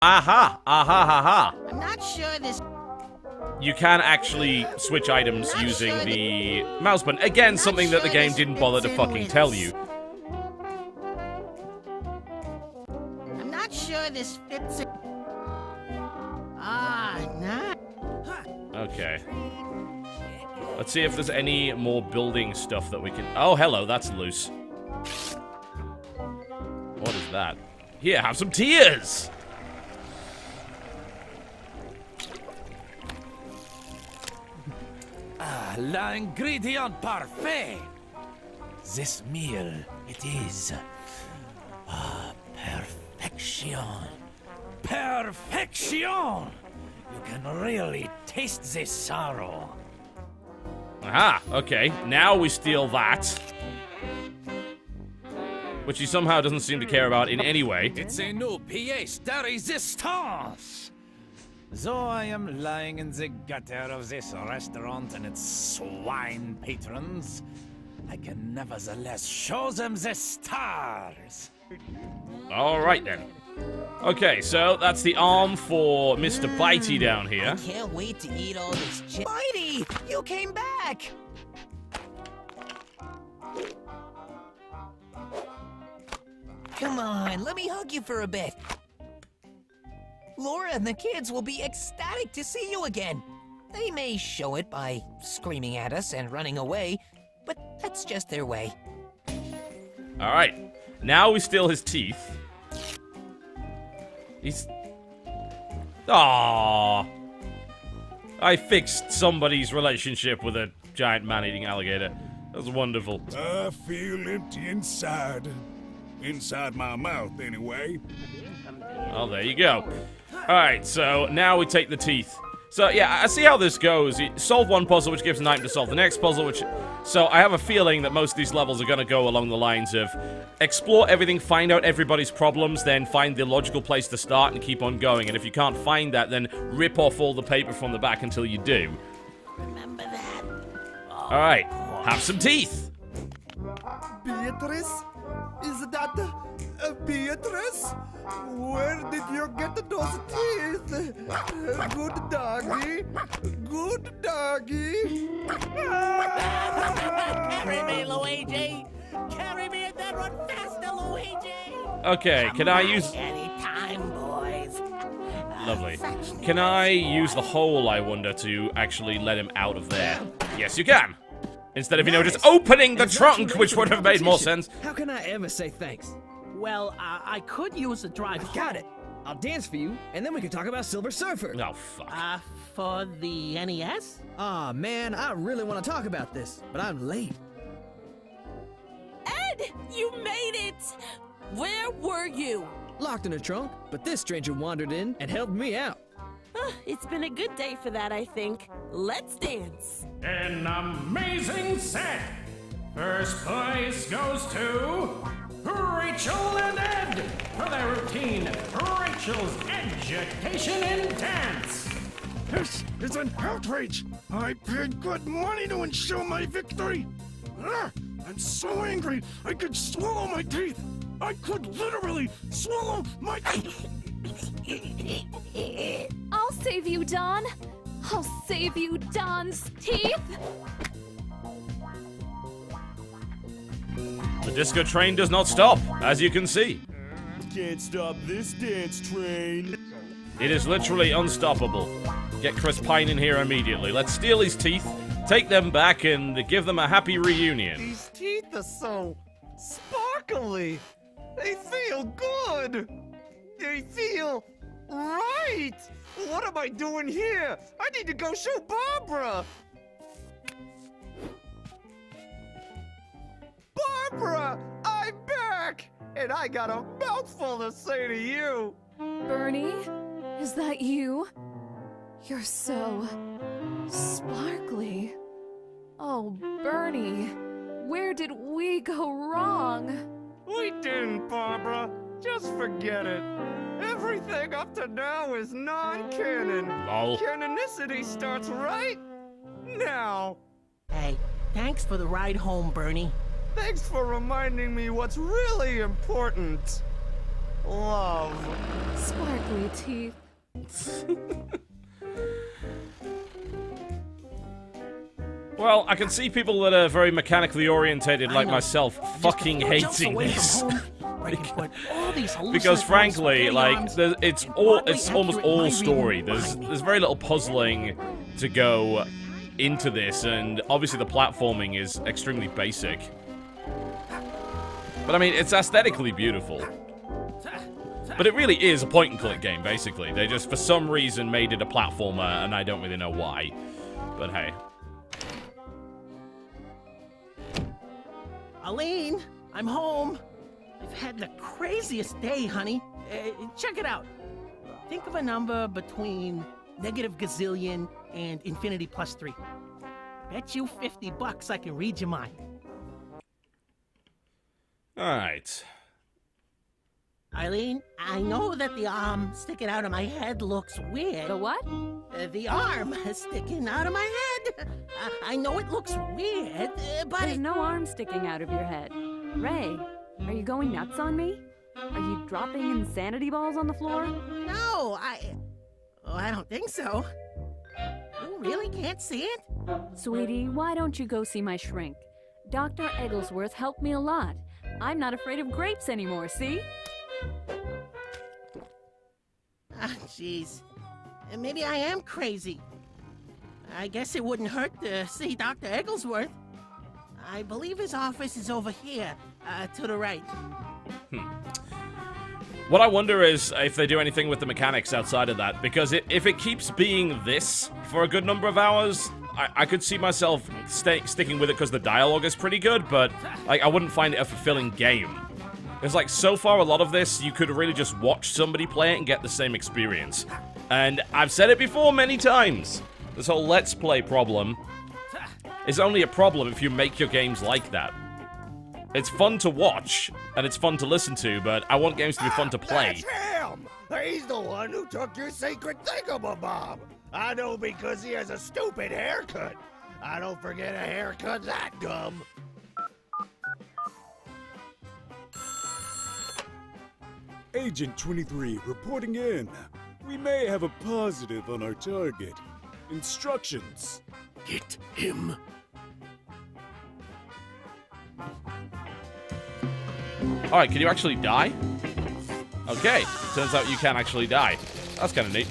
Aha! Aha! Aha! I'm not sure this. You can actually switch items using the mouse button. Again, something that the game didn't bother to fucking tell you. I'm not sure this fits in. Ah, nah. Okay. Let's see if there's any more building stuff that we can... Oh, hello, that's loose. What is that? Here, have some tears! Ah, l'ingrédient parfait! This meal, it is... perfection. Perfection! You can really taste this sorrow. Aha, okay. Now we steal that. Which he somehow doesn't seem to care about in any way. It's a new pièce de résistance! Though I am lying in the gutter of this restaurant and its swine patrons, I can nevertheless show them the stars! Alright then. Okay, so that's the arm for Mr. Bitey down here. I can't wait to eat all this Bitey, you came back! Come on, let me hug you for a bit. Laura and the kids will be ecstatic to see you again. They may show it by screaming at us and running away, but that's just their way. Alright, now we steal his teeth. He's... Aww. I fixed somebody's relationship with a giant man-eating alligator. That was wonderful. I feel empty inside. Inside my mouth, anyway. Oh, there you go. Alright, so now we take the teeth. So, yeah, I see how this goes. You solve one puzzle, which gives an item to solve the next puzzle, which... So, I have a feeling that most of these levels are going to go along the lines of explore everything, find out everybody's problems, then find the logical place to start and keep on going. And if you can't find that, then rip off all the paper from the back until you do. Remember that? Alright, have some teeth. Beatrice? Is that Beatrice? Where did you get those teeth? Good doggy. Good doggy. Carry me, Luigi! Carry me and then run faster, Luigi! Okay, can I use... Anytime, boys. Lovely. Can I use the hole, I wonder, to actually let him out of there? Yes, you can! Instead of, you know, just opening the trunk, which would have made more sense. How can I ever say thanks? Well, I could use a drive. Got it. I'll dance for you, and then we can talk about Silver Surfer. Oh, fuck. For the NES? Aw, man, I really want to talk about this, but I'm late. Ed, you made it! Where were you? Locked in a trunk, but this stranger wandered in and helped me out. It's been a good day for that, I think. Let's dance. An amazing set! First place goes to Rachel and Ed for their routine, Rachel's Education in Dance. This is an outrage! I paid good money to ensure my victory! I'm so angry, I could swallow my teeth! I could literally swallow my... I'll save you, Don. I'll save you, Don's teeth. The disco train does not stop, as you can see. Can't stop this dance train. It is literally unstoppable. Get Chris Pine in here immediately. Let's steal his teeth, take them back, and give them a happy reunion. These teeth are so sparkly. They feel good. They feel right. What am I doing here? I need to go show Barbara. Barbara, I'm back. And I got a mouthful to say to you. Bernie, is that you? You're so sparkly. Oh, Bernie, where did we go wrong? We didn't, Barbara. Just forget it. Everything up to now is non-canon. Lol. Canonicity starts right now. Hey, thanks for the ride home, Bernie. Thanks for reminding me what's really important. love. Sparkly teeth. Well, I can see people that are very mechanically orientated, like myself, fucking hating this. Because frankly, like, it's almost all story. There's very little puzzling to go into this, and obviously the platforming is extremely basic. But I mean, it's aesthetically beautiful. But it really is a point-and-click game, basically. They just, for some reason, made it a platformer, and I don't really know why. But hey. Aline, I'm home. I've had the craziest day, honey. Check it out. Think of a number between negative gazillion and infinity plus 3. Bet you $50 I can read your mind. Alright. Eileen, I know that the arm sticking out of my head looks weird. The what? The arm sticking out of my head. I know it looks weird, but There's no arm sticking out of your head. Ray, are you going nuts on me? Are you dropping insanity balls on the floor? No, I don't think so. You really can't see it? Sweetie, why don't you go see my shrink? Dr. Egglesworth helped me a lot. I'm not afraid of grapes anymore, see? Ah, jeez. Maybe I am crazy. I guess it wouldn't hurt to see Dr. Egglesworth. I believe his office is over here, to the right. What I wonder is if they do anything with the mechanics outside of that, because if it keeps being this for a good number of hours, I could see myself sticking with it because the dialogue is pretty good, but like, I wouldn't find it a fulfilling game. It's like, so far a lot of this, you could really just watch somebody play it and get the same experience. And I've said it before many times, this whole Let's Play problem is only a problem if you make your games like that. It's fun to watch, and it's fun to listen to, but I want games to be fun to play. That's him! He's the one who took your secret thingamabob! I know because he has a stupid haircut. I don't forget a haircut that dumb. Agent 23 reporting in. We may have a positive on our target. Instructions. Get him. Alright, can you actually die? Okay, turns out you can actually die. That's kind of neat.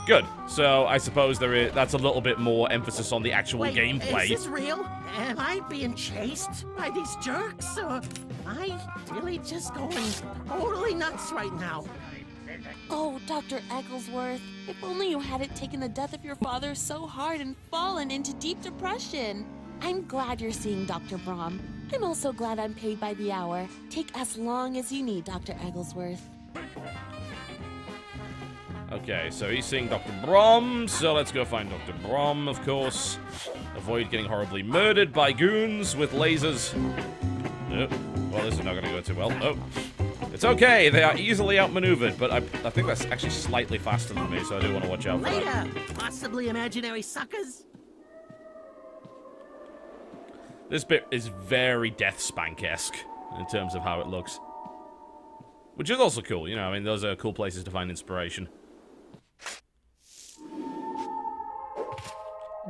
Good. So I suppose that's a little bit more emphasis on the actual gameplay. Is this real? Am I being chased by these jerks? Or am I really just going totally nuts right now? Oh, Dr. Egglesworth, if only you hadn't taken the death of your father so hard and fallen into deep depression. I'm glad you're seeing Dr. Brom. I'm also glad I'm paid by the hour. Take as long as you need, Dr. Egglesworth. Okay, so he's seeing Dr. Brom, so let's go find Dr. Brom, of course. Avoid getting horribly murdered by goons with lasers. Oh, well, this is not going to go too well. Oh, it's okay, they are easily outmaneuvered, but I think that's actually slightly faster than me, so I do want to watch out for that. Later, possibly imaginary suckers. This bit is very Death Spank-esque in terms of how it looks. Which is also cool, you know, I mean, those are cool places to find inspiration.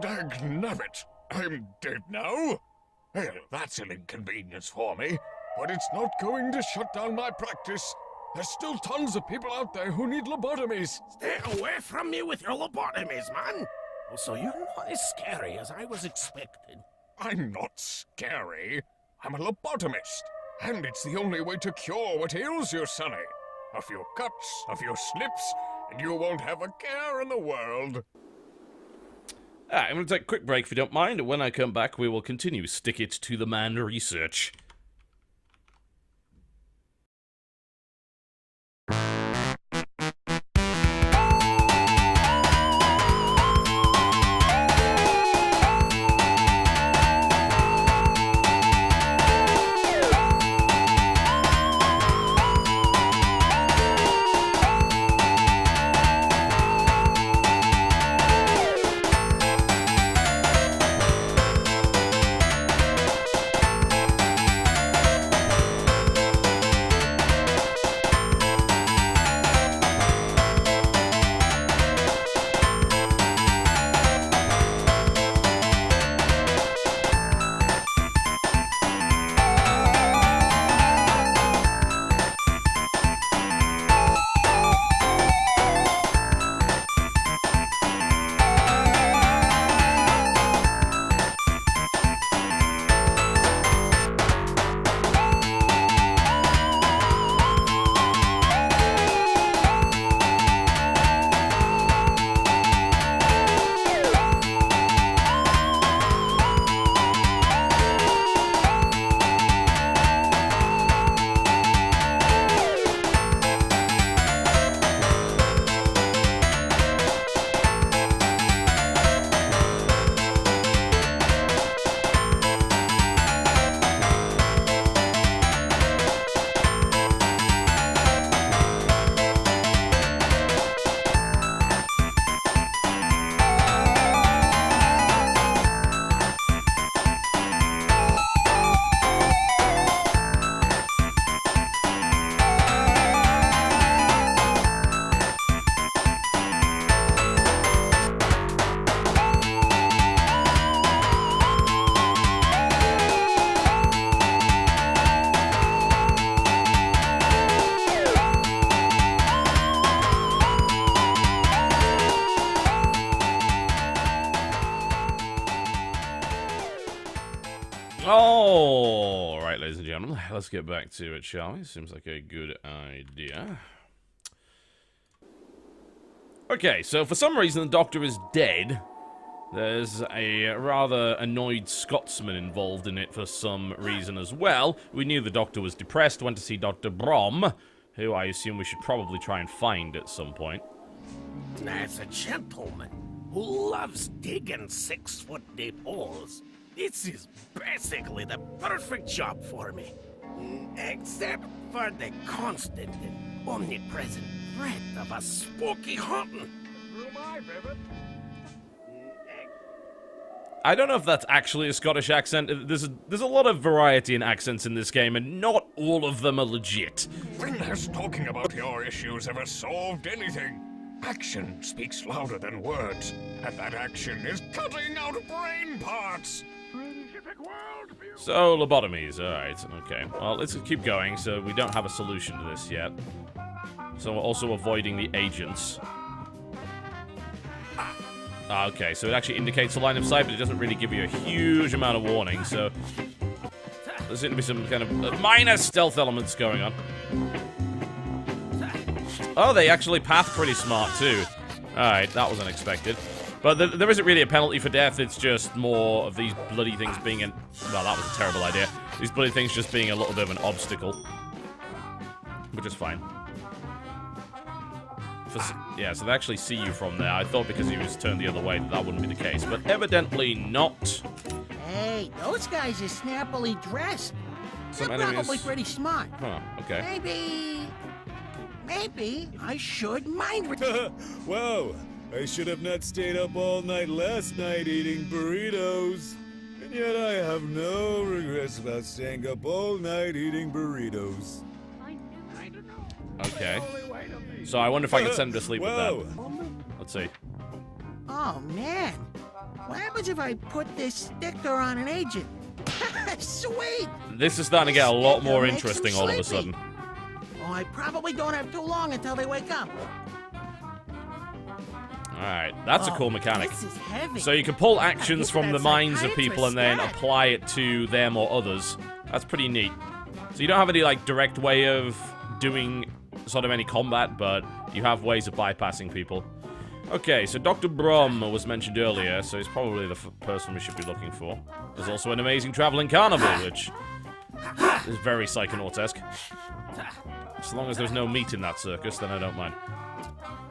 Dagnabbit, I'm dead now? Well, that's an inconvenience for me, but it's not going to shut down my practice. There's still tons of people out there who need lobotomies. Stay away from me with your lobotomies, man! Oh, so you're not as scary as I was expecting. I'm not scary. I'm a lobotomist. And it's the only way to cure what ails you, Sonny. A few cuts, a few slips, and you won't have a care in the world. Alright, I'm going to take a quick break if you don't mind, and when I come back we will continue Stick It to the Man research. All right, ladies and gentlemen, let's get back to it, shall we? Seems like a good idea. Okay, so for some reason the Doctor is dead. There's a rather annoyed Scotsman involved in it for some reason as well. We knew the Doctor was depressed, went to see Dr. Brom, who I assume we should probably try and find at some point. As a gentleman who loves digging 6-foot deep holes, this is basically the perfect job for me. Except for the constant and omnipresent threat of a spooky haunting. I don't know if that's actually a Scottish accent. There's a lot of variety in accents in this game, and not all of them are legit. When has talking about your issues ever solved anything? Action speaks louder than words, and that action is cutting out brain parts. So, lobotomies, alright, okay. Well, let's keep going, so we don't have a solution to this yet. So we're also avoiding the agents. Okay, so it actually indicates a line of sight, but it doesn't really give you a huge amount of warning, so... There seem to be some kind of minor stealth elements going on. Oh, they actually path pretty smart, too. Alright, that was unexpected. But there isn't really a penalty for death, it's just more of these bloody things being an... Well, that was a terrible idea. These bloody things just being a little bit of an obstacle. Which is fine. Yeah, so they actually see you from there. I thought because he was turned the other way that wouldn't be the case, but evidently not. Hey, those guys are snappily dressed. Some They're enemies... probably pretty smart. Huh, okay. Maybe I should mind... Whoa, I should have not stayed up all night last night eating burritos. And yet I have no regrets about staying up all night eating burritos. Okay. So I wonder if I can send him to sleep with that. Let's see. Oh, man. What happens if I put this sticker on an agent? Sweet! This is starting to get a lot more interesting all of a sudden. Oh, I probably don't have too long until they wake up. Alright, that's a cool mechanic. This is heavy. So you can pull actions from the minds of people and then apply it to them or others. That's pretty neat. So you don't have any, like, direct way of doing sort of any combat, but you have ways of bypassing people. Okay, so Dr. Brom was mentioned earlier, so he's probably the person we should be looking for. There's also an amazing traveling carnival, which is very Psychonaut-esque. As long as there's no meat in that circus, then I don't mind.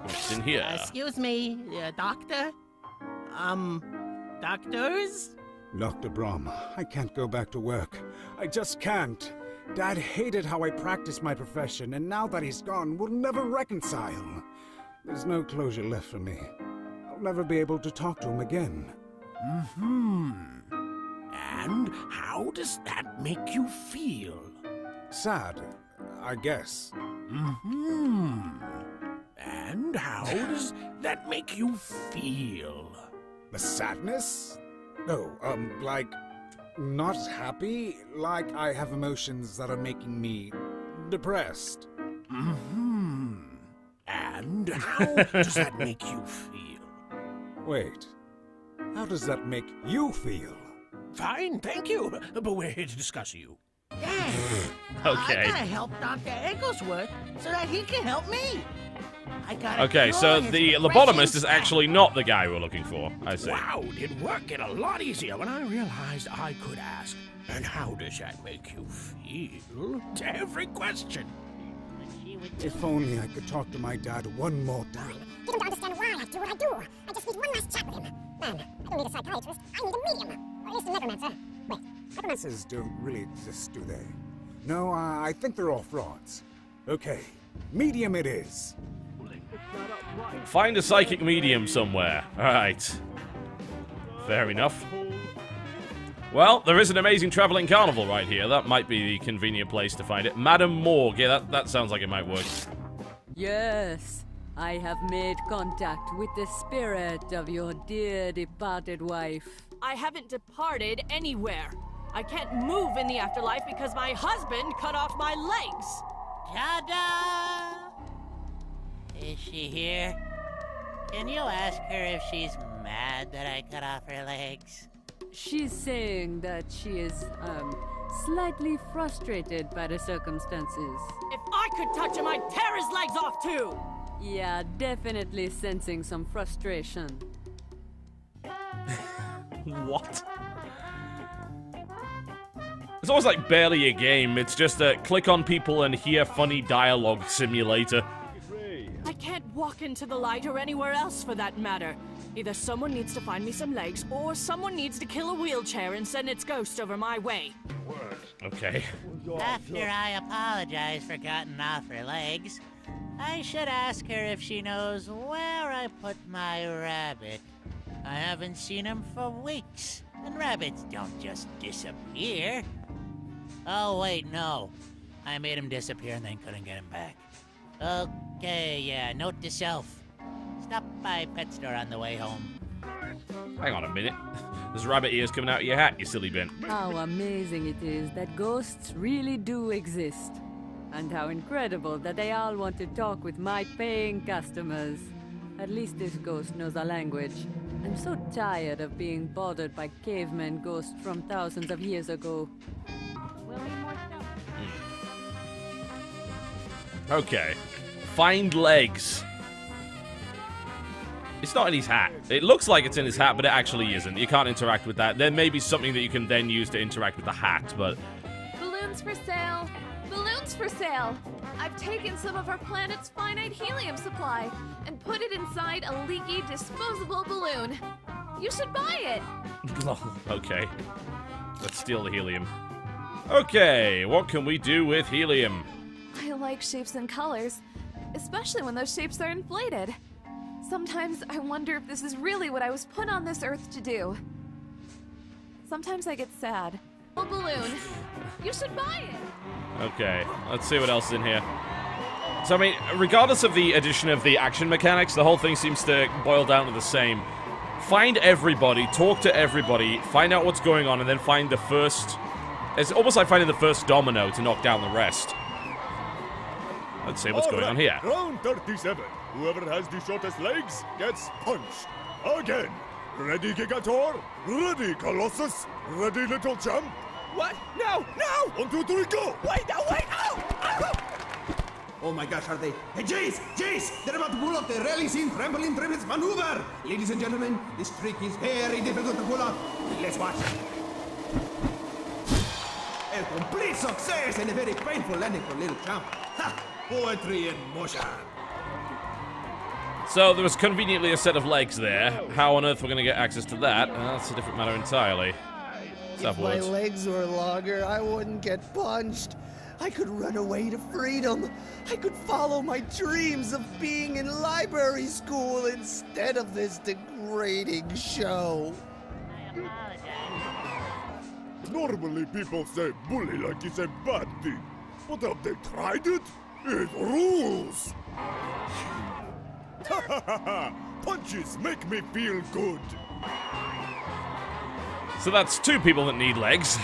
What's in here? Excuse me, doctor? Doctors? Dr. Brom, I can't go back to work. I just can't. Dad hated how I practiced my profession, and now that he's gone, we'll never reconcile. There's no closure left for me. I'll never be able to talk to him again. And how does that make you feel? Sad, I guess. And how does that make you feel? The sadness? No, like... not happy, like I have emotions that are making me depressed. And how does that make you feel? Wait, how does that make you feel? Fine, thank you, but we're here to discuss you. Dad, Okay. I gotta help Dr. Egglesworth so that he can help me. I gotta Okay, cure so his the depression lobotomist is spell. actually not the guy we're looking for. I see. Wow, did work get a lot easier when I realized I could ask, and how does that make you feel? To every question. If only I could talk to my dad one more time. Get him to understand why I do what I do. I just need one last chat with him. Man, I don't need a psychiatrist. I need a medium. Or at least a necromancer. Wait, Necromancers don't really exist, do they? No, I think they're all frauds. Okay, medium it is. Find a psychic medium somewhere. Alright. Fair enough. Well, there is an amazing traveling carnival right here. That might be the convenient place to find it. Madame Morgue. Yeah, that sounds like it might work. Yes, I have made contact with the spirit of your dear departed wife. I haven't departed anywhere. I can't move in the afterlife because my husband cut off my legs. Ta-da! Is she here? Can you ask her if she's mad that I cut off her legs? She's saying that she is, slightly frustrated by the circumstances. If I could touch him, I'd tear his legs off too! Yeah, definitely sensing some frustration. What? It's almost like barely a game. It's just a click on people and hear funny dialogue simulator. I can't walk into the light or anywhere else for that matter. Either someone needs to find me some legs, or someone needs to kill a wheelchair and send its ghost over my way. Okay. After I apologize for cutting off her legs, I should ask her if she knows where I put my rabbit. I haven't seen him for weeks, and rabbits don't just disappear. Oh, wait, no. I made him disappear and then couldn't get him back. Okay, yeah, note to self. Stop by pet store on the way home. Hang on a minute. There's rabbit ears coming out of your hat, you silly bin. How amazing it is that ghosts really do exist. And how incredible that they all want to talk with my paying customers. At least this ghost knows a language. I'm so tired of being bothered by caveman ghosts from thousands of years ago. Okay. Find legs. It's not in his hat. It looks like it's in his hat, but it actually isn't. You can't interact with that. There may be something that you can then use to interact with the hat, but... Balloons for sale! Balloons for sale! I've taken some of our planet's finite helium supply and put it inside a leaky, disposable balloon. You should buy it! Okay. Let's steal the helium. Okay, what can we do with helium? I like shapes and colors, especially when those shapes are inflated. Sometimes I wonder if this is really what I was put on this Earth to do. Sometimes I get sad. A balloon. You should buy it! Okay, let's see what else is in here. So, I mean, regardless of the addition of the action mechanics, the whole thing seems to boil down to the same. Find everybody, talk to everybody, find out what's going on, and then find the first... It's almost like finding the first domino to knock down the rest. Let's see what's going on here. Round 37. Whoever has the shortest legs gets punched. Again. Ready, Gigator? Ready, Colossus? Ready, little champ? What? No! No! 1, 2, 3, go! Wait! No! Wait! Oh! Oh my gosh, are they? Hey, Jace! Jace! They're about to pull off the releasing trampoline trapeze maneuver! Ladies and gentlemen, this trick is very difficult to pull off. Let's watch. A complete success and a very painful landing for little champ. Ha! Poetry in motion. So, there was conveniently a set of legs there. How on earth we're going to get access to that? That's a different matter entirely. If my legs were longer, I wouldn't get punched. I could run away to freedom. I could follow my dreams of being in library school instead of this degrading show. Normally people say bully like it's a bad thing. But have they tried it? It rules! Punches make me feel good. So that's two people that need legs.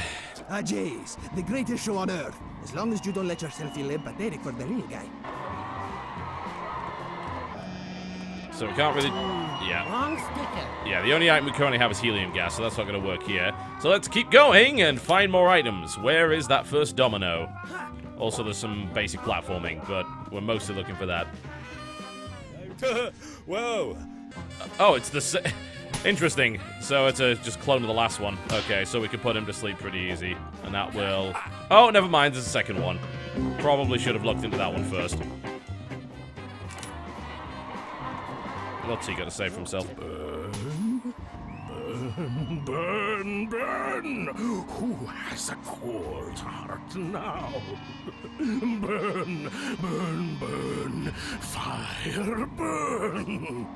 Ah, Jace, the greatest show on Earth. As long as you don't let yourself feel empathetic for the real guy. So we can't really... Yeah. Wrong sticker. Yeah, the only item we currently have is helium gas, so that's not going to work here. So let's keep going and find more items. Where is that first domino? Also, there's some basic platforming, but we're mostly looking for that. Whoa. Oh, it's the... Interesting. So it's a just clone of the last one. Okay, so we can put him to sleep pretty easy. And that will... Oh, never mind. There's a second one. Probably should have looked into that one first. What's he got to say for himself? Burn, burn, burn! Who has a cold heart now? Burn, burn, burn! Fire, burn!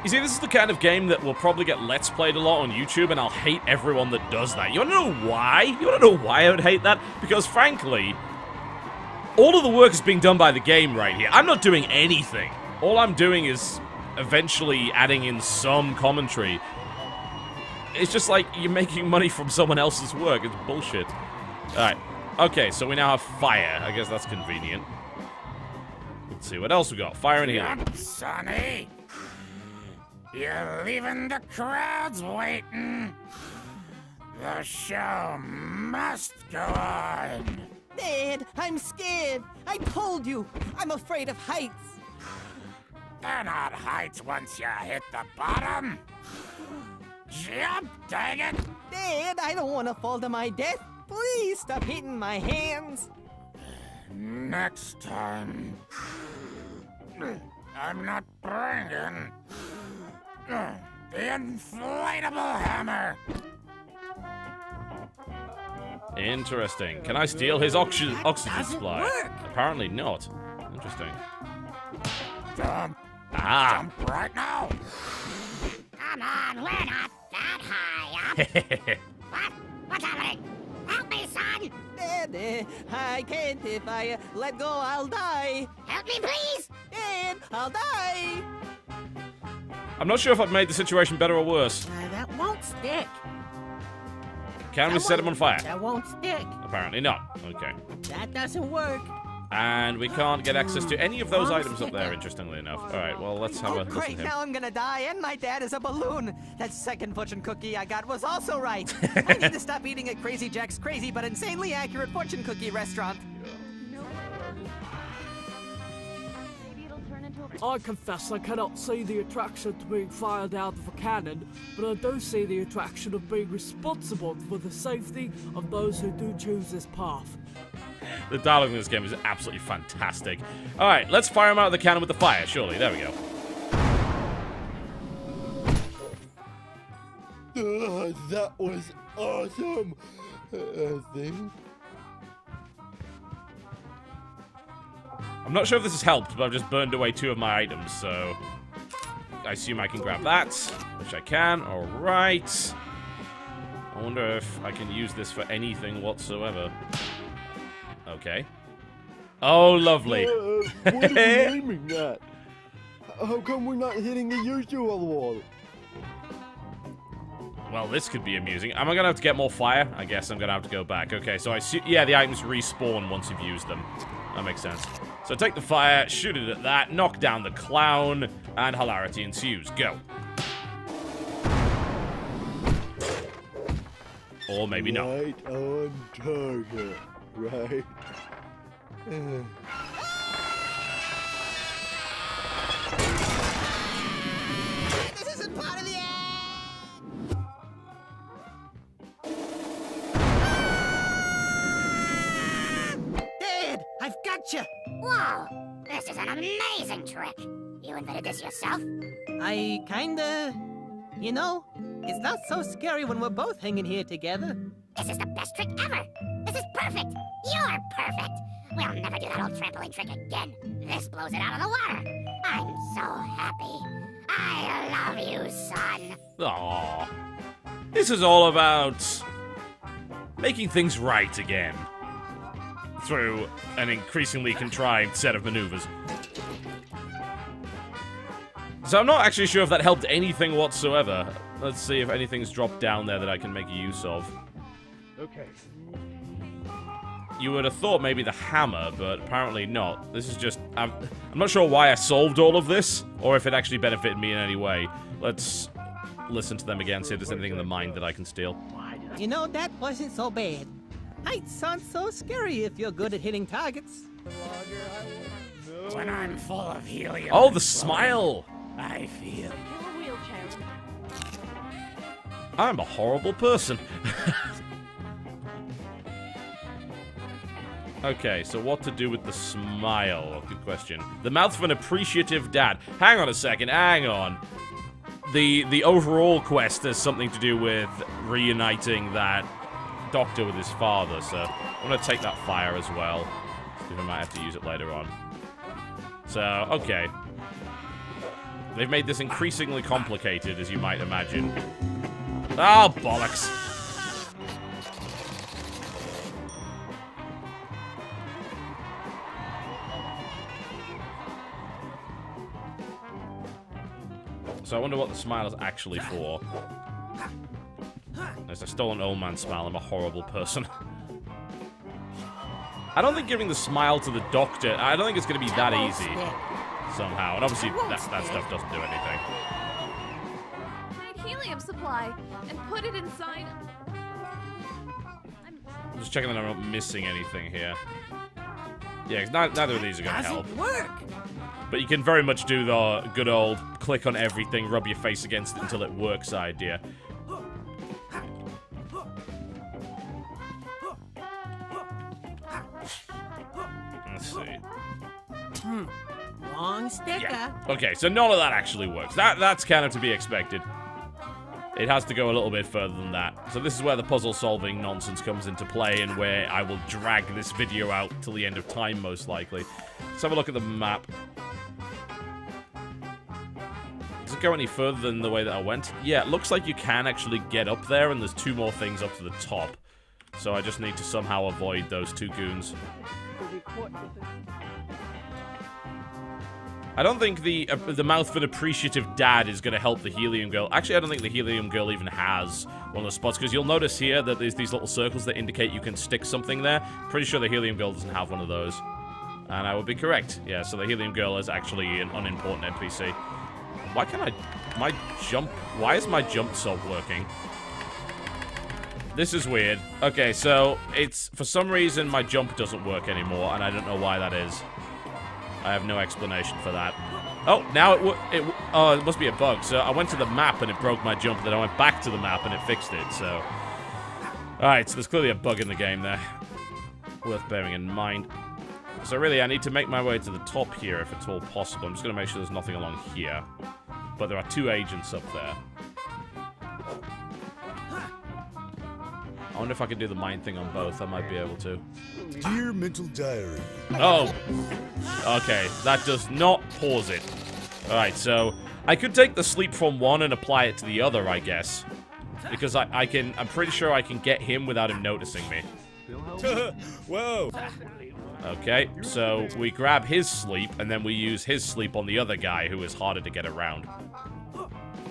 You see, this is the kind of game that will probably get Let's Played a lot on YouTube, and I'll hate everyone that does that. You wanna know why? You wanna know why I would hate that? Because, frankly, all of the work is being done by the game right here. I'm not doing anything. All I'm doing is eventually adding in some commentary. It's just like you're making money from someone else's work. It's bullshit. Alright. Okay, so we now have fire. I guess that's convenient. Let's see, what else we got? Fire and helium. Sonny! You're leaving the crowds waiting. The show must go on. Dad, I'm scared. I told you, I'm afraid of heights. They're not heights once you hit the bottom. Jump, dang it! Dad, I don't want to fall to my death. Please stop hitting my hands. Next time, I'm not bringing the inflatable hammer. Interesting. Can I steal his oxygen supply? Apparently not. Interesting. Jump. Ah. Jump right now. Come on, we're not that high up. What's happening? Help me, son! Dad, I can't. If I let go, I'll die. Help me, please! Dad, I'll die. I'm not sure if I've made the situation better or worse. That won't stick. Can we set him on fire? That won't stick. Apparently not. Okay. That doesn't work. And we can't get access to any of those items up there, interestingly enough. Alright, well, let's have a listen Great, to him. now I'm gonna die, and my dad is a balloon. That second fortune cookie I got was also right. I need to stop eating at Crazy Jack's crazy but insanely accurate fortune cookie restaurant. I confess I cannot see the attraction to being fired out of a cannon, but I do see the attraction of being responsible for the safety of those who do choose this path. The dialogue in this game is absolutely fantastic. Alright, let's fire him out of the cannon with the fire, surely. There we go. That was awesome. I think. I'm not sure if this has helped, but I've just burned away 2 of my items, so I assume I can grab that, which I can. Alright. I wonder if I can use this for anything whatsoever. Okay. Oh, lovely. What are we aiming at? How come we're not hitting the usual wall? Well, this could be amusing. Am I going to have to get more fire? I guess I'm going to have to go back. Okay, so I see... Yeah, the items respawn once you've used them. That makes sense. So take the fire, shoot it at that, knock down the clown, and hilarity ensues. Go. Or maybe not. Right on target, right? This isn't part of the Dad, I've got you. Whoa! This is an amazing trick. You invented this yourself? I kinda... You know, it's not so scary when we're both hanging here together. This is the best trick ever. This is perfect. You're perfect. We'll never do that old trampoline trick again. This blows it out of the water. I'm so happy. I love you, son. Aww. This is all about making things right again. Through an increasingly contrived set of maneuvers. So I'm not actually sure if that helped anything whatsoever. Let's see if anything's dropped down there that I can make use of. Okay. You would have thought maybe the hammer, but apparently not. This is just... I'm not sure why I solved all of this, or if it actually benefited me in any way. Let's listen to them again, see if there's anything in the mind that I can steal. You know, that wasn't so bad. Heights aren't so scary if you're good at hitting targets. When I'm full of helium. Oh, the smile! I feel. I'm a horrible person. Okay, so what to do with the smile? Good question. The mouth of an appreciative dad. Hang on a second, hang on. The overall quest has something to do with reuniting that doctor with his father, so I'm gonna take that fire as well. See if I might have to use it later on. So, okay. They've made this increasingly complicated, as you might imagine. Oh, bollocks. So I wonder what the smile is actually for. As I stole an old man smile, I'm a horrible person. I don't think giving the smile to the doctor, I don't think it's going to be that easy. Somehow. And obviously that stuff doesn't do anything. helium supply and put it inside. I'm just checking that I'm not missing anything here. Yeah, 'cause neither of these are gonna help. Work. But you can very much do the good old click on everything, rub your face against it until it works idea. Let's see. Long sticker. Yeah. Okay, so none of that actually works. That's kind of to be expected. It has to go a little bit further than that. So this is where the puzzle-solving nonsense comes into play and where I will drag this video out till the end of time, most likely. Let's have a look at the map. Does it go any further than the way that I went? Yeah, it looks like you can actually get up there, and there's 2 more things up to the top. So I just need to somehow avoid those 2 goons. I don't think the mouth of an appreciative dad is going to help the helium girl. Actually, I don't think the helium girl even has one of those spots, because you'll notice here that there's these little circles that indicate you can stick something there. Pretty sure the helium girl doesn't have one of those. And I would be correct. Yeah, so the helium girl is actually an unimportant NPC. Why can't why is my jump salt working? This is weird. Okay, so it's, for some reason, my jump doesn't work anymore, and I don't know why that is. I have no explanation for that. Oh, now it must be a bug. So I went to the map and it broke my jump, then I went back to the map and it fixed it, so... Alright, so there's clearly a bug in the game there. Worth bearing in mind. So really, I need to make my way to the top here if at all possible. I'm just going to make sure there's nothing along here. But there are 2 agents up there. I wonder if I can do the mind thing on both. I might be able to. Dear mental diary. Oh. Okay, that does not pause it. Alright, so I could take the sleep from one and apply it to the other, I guess. Because I'm pretty sure I can get him without him noticing me. Whoa. Okay, so we grab his sleep, and then we use his sleep on the other guy who is harder to get around.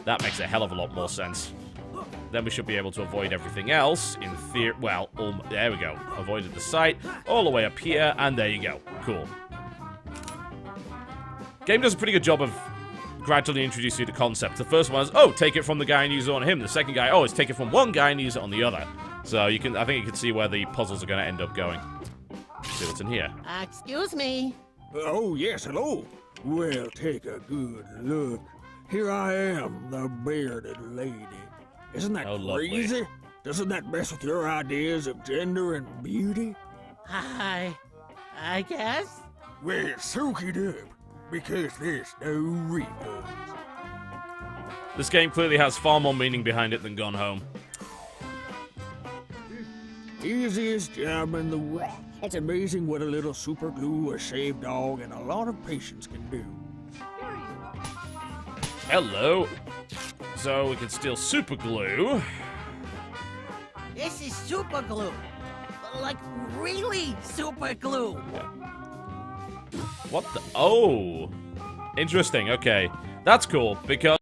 That makes a hell of a lot more sense. Then we should be able to avoid everything else in theory. Well, there we go. Avoided the sight, all the way up here, and there you go. Cool. Game does a pretty good job of gradually introducing you to concept. The first one is, oh, take it from the guy and use it on him. The second guy, oh, it's take it from one guy and use it on the other. So I think you can see where the puzzles are going to end up going. Let's see what's in here. Excuse me. Oh, yes, hello. Well, take a good look. Here I am, the bearded lady. Isn't that crazy? Lovely. Doesn't that mess with your ideas of gender and beauty? I guess. Well, soak it up, because there's no refunds. This game clearly has far more meaning behind it than Gone Home. Easiest job in the world. It's amazing what a little super glue, a shaved dog, and a lot of patience can do. Hello. So we can steal super glue. This is super glue. Like, really super glue. What the? Oh. Interesting, okay. That's cool, because